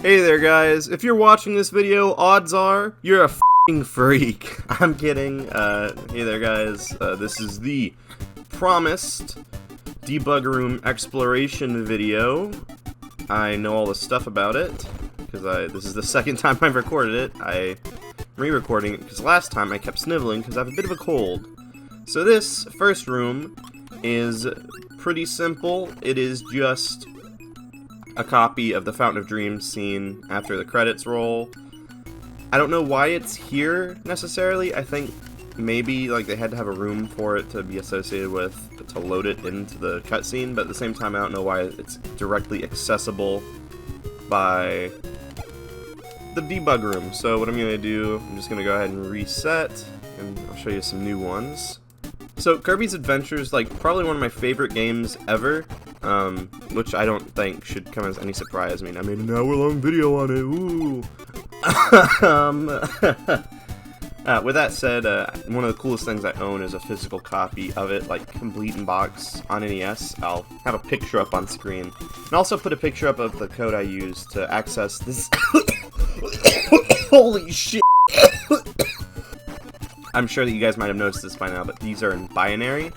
Hey there guys, if you're watching this video, odds are you're a f***ing freak. I'm kidding. Hey there guys, this is the promised debug room exploration video. I know all the stuff about it, because this is the second time I've recorded it. I'm re-recording it, because last time I kept sniveling because I have a bit of a cold. So this first room is pretty simple. It is just a copy of the Fountain of Dreams scene after the credits roll. I don't know why it's here necessarily. I think maybe like they had to have a room for it to be associated with to load it into the cutscene, but at the same time I don't know why it's directly accessible by the debug room. So what I'm going to do, I'm just going to go ahead and reset, and I'll show you some new ones. So Kirby's Adventure is like probably one of my favorite games ever, which I don't think should come as any surprise. I made an hour-long video on it. Ooh. With that said, one of the coolest things I own is a physical copy of it, like complete in box on NES. I'll have a picture up on screen, and also put a picture up of the code I use to access this. Holy shit! I'm sure that you guys might have noticed this by now, but these are in binary.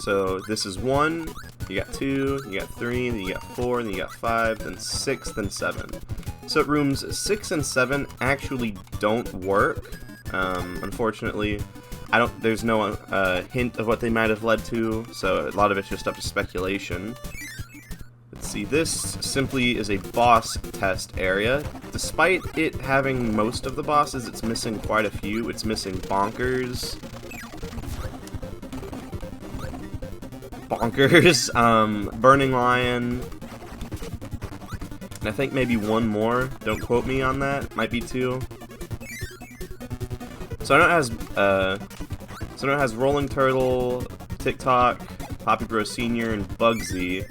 So this is 1, you got 2, you got 3, then you got 4, then you got 5, then 6, then 7. So rooms 6 and 7 actually don't work. Unfortunately, there's no hint of what they might have led to, so a lot of it's just up to speculation. Let's see, this simply is a boss test area. Despite it having most of the bosses, it's missing quite a few. It's missing Bonkers, Burning Lion, and I think maybe one more. Don't quote me on that. Might be 2. So I know it has Rolling Turtle, TikTok, Poppy Bro Senior, and Bugsy.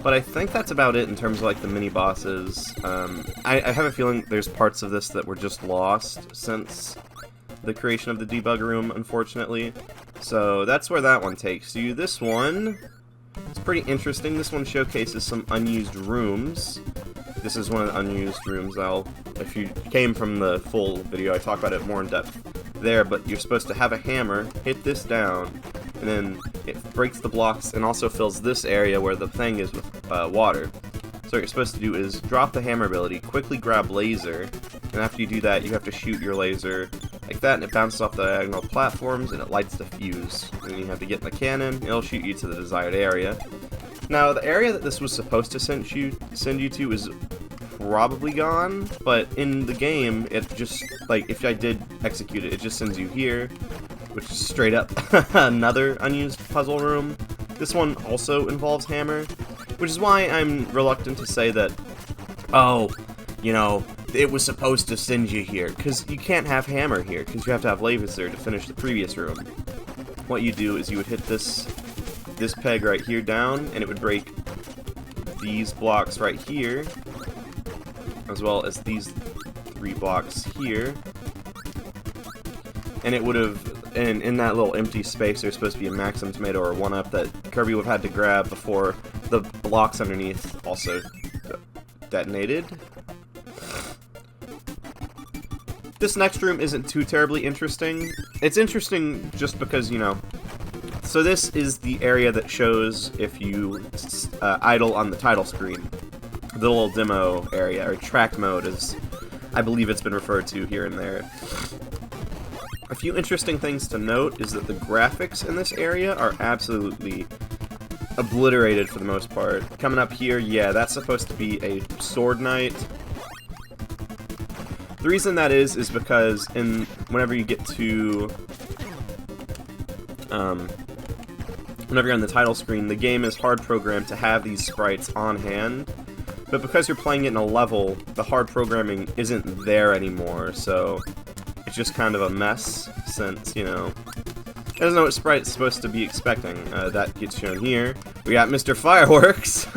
But I think that's about it in terms of like the mini bosses. I have a feeling there's parts of this that were just lost since the creation of the debug room, unfortunately. So that's where that one takes you. This one is pretty interesting. This one showcases some unused rooms. This is one of the unused rooms. If you came from the full video, I talk about it more in depth there, but you're supposed to have a hammer, hit this down, and then it breaks the blocks and also fills this area where the thing is with water. So what you're supposed to do is drop the hammer ability, quickly grab laser, and after you do that, you have to shoot your laser like that, and it bounces off the diagonal platforms, and it lights the fuse. And then you have to get in the cannon, it'll shoot you to the desired area. Now, the area that this was supposed to send you to is probably gone, but in the game, it just, like, if I did execute it, it just sends you here, which is straight up another unused puzzle room. This one also involves hammer, which is why I'm reluctant to say that, oh, you know, it was supposed to send you here, because you can't have hammer here, because you have to have laser to finish the previous room. What you do is you would hit this peg right here down, and it would break these blocks right here, as well as these 3 blocks here, and it would have, and in that little empty space there's supposed to be a Maxim Tomato or 1-up that Kirby would have had to grab before the blocks underneath also detonated. This next room isn't too terribly interesting. It's interesting just because, you know, so this is the area that shows if you idle on the title screen. The little demo area, or track mode, as I believe it's been referred to here and there. A few interesting things to note is that the graphics in this area are absolutely obliterated for the most part. Coming up here, yeah, that's supposed to be a sword knight. The reason that is because whenever you get to whenever you're on the title screen, the game is hard programmed to have these sprites on hand, but because you're playing it in a level, the hard programming isn't there anymore, so it's just kind of a mess, since, you know, it doesn't know what sprite it's supposed to be expecting. That gets shown here. We got Mr. Fireworks!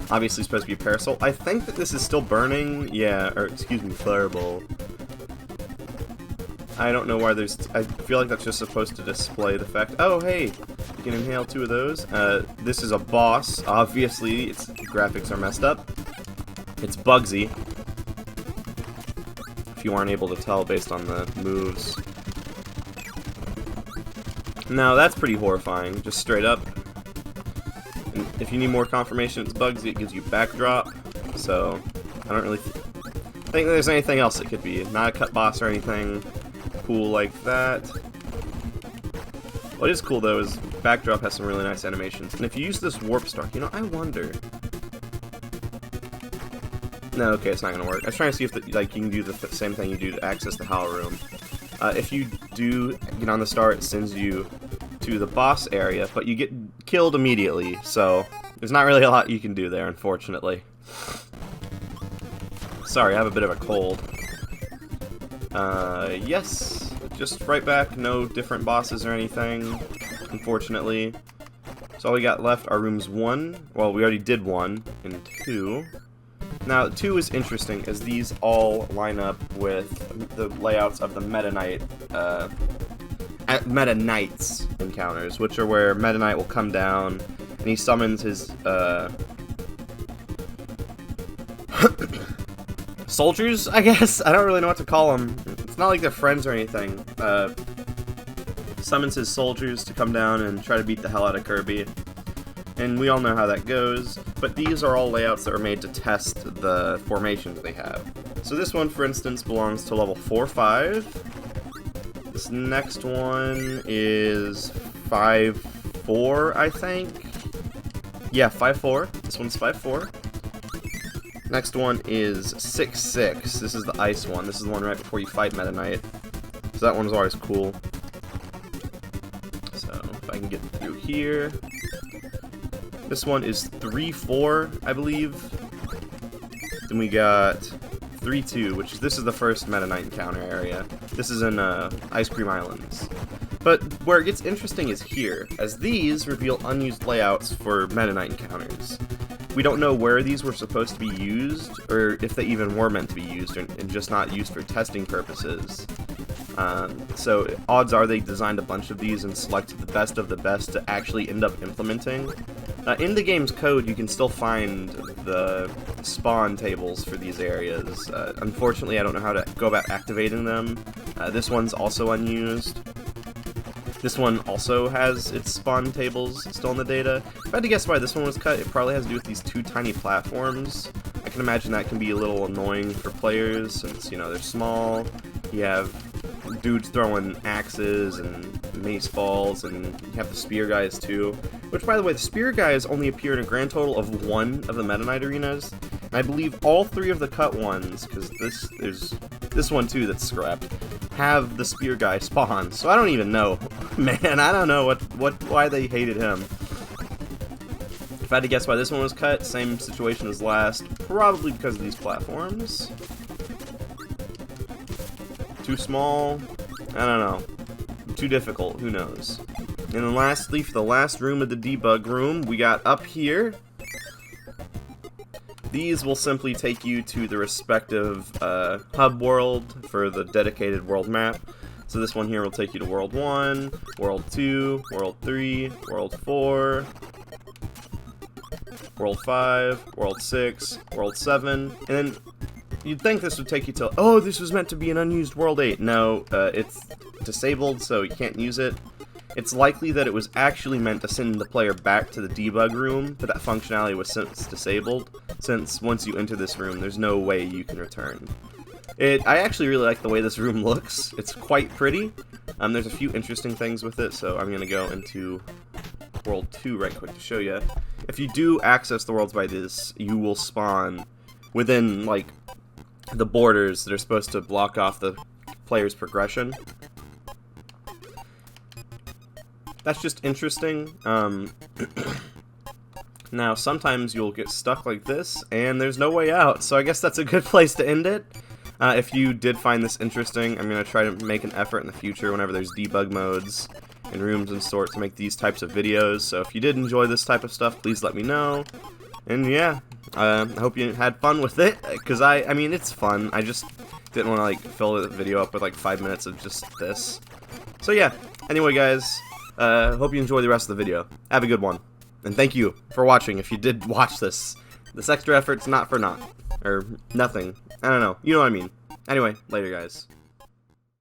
Obviously supposed to be a parasol. I think that this is still burning. Yeah, or excuse me, fireball. I don't know why there's... I feel like that's just supposed to display the fact... Oh, hey! You can inhale 2 of those. This is a boss. Obviously, its graphics are messed up. It's Bugsy, if you aren't able to tell based on the moves. Now, that's pretty horrifying, just straight up. And if you need more confirmation it's Bugsy, it gives you backdrop, so I don't really think there's anything else it could be. Not a cut boss or anything cool like that. What is cool, though, is backdrop has some really nice animations. And if you use this warp star, you know, I wonder... No, okay, it's not gonna work. I was trying to see if like you can do the same thing you do to access the Hollow Room. If you do get on the star, it sends you to the boss area, but you get killed immediately, so there's not really a lot you can do there, unfortunately. Sorry, I have a bit of a cold. Yes, just right back, no different bosses or anything, unfortunately. So all we got left are rooms 1, well, we already did 1, and 2. Now, 2 is interesting, as these all line up with the layouts of the Meta Knight, Meta Knights encounters, which are where Meta Knight will come down, and he summons his, soldiers, I guess? I don't really know what to call them. It's not like they're friends or anything. Summons his soldiers to come down and try to beat the hell out of Kirby. And we all know how that goes, but these are all layouts that are made to test the formations they have. So this one, for instance, belongs to level 4-5. This next one is 5-4, I think. Yeah, 5-4. This one's 5-4. Next one is 6-6. This is the ice one. This is the one right before you fight Meta Knight. So that one's always cool. So if I can get through here. This one is 3-4, I believe. Then we got 3-2, which this is the first Meta Knight encounter area. This is in Ice Cream Islands. But where it gets interesting is here, as these reveal unused layouts for Meta Knight encounters. We don't know where these were supposed to be used, or if they even were meant to be used, and just not used for testing purposes. So odds are they designed a bunch of these and selected the best of the best to actually end up implementing. In the game's code, you can still find the spawn tables for these areas. Unfortunately, I don't know how to go about activating them. This one's also unused. This one also has its spawn tables still in the data. If I had to guess why this one was cut, it probably has to do with these 2 tiny platforms. I can imagine that can be a little annoying for players since, you know, they're small. You have dudes throwing axes and mace balls, and you have the spear guys too. Which, by the way, the spear guys only appear in a grand total of 1 of the Meta Knight arenas. And I believe all 3 of the cut ones, because there's this one too that's scrapped, have the spear guy spawn. So I don't even know. Man, I don't know why they hated him. If I had to guess why this one was cut, same situation as last. Probably because of these platforms. Too small? I don't know. Too difficult, who knows. And then lastly, for the last room of the debug room, we got up here. These will simply take you to the respective hub world for the dedicated world map. So this one here will take you to World 1, World 2, World 3, World 4, World 5, World 6, World 7, and then you'd think this would take you to, oh, this was meant to be an unused World 8. No, it's disabled, so you can't use it. It's likely that it was actually meant to send the player back to the debug room, but that functionality was since disabled, since once you enter this room, there's no way you can return. I actually really like the way this room looks. It's quite pretty. There's a few interesting things with it, so I'm going to go into World 2 right quick to show you. If you do access the worlds by this, you will spawn within, like, the borders that are supposed to block off the player's progression. That's just interesting. Now, sometimes you'll get stuck like this, and there's no way out, so I guess that's a good place to end it. If you did find this interesting, I'm going to try to make an effort in the future whenever there's debug modes and rooms and sort to make these types of videos. So if you did enjoy this type of stuff, please let me know. And yeah, I hope you had fun with it, because I mean, it's fun. I just didn't want to like fill the video up with like 5 minutes of just this. So yeah, anyway guys, hope you enjoy the rest of the video. Have a good one. And thank you for watching if you did watch this. This extra effort's not for naught. Or nothing. I don't know. You know what I mean. Anyway, later, guys.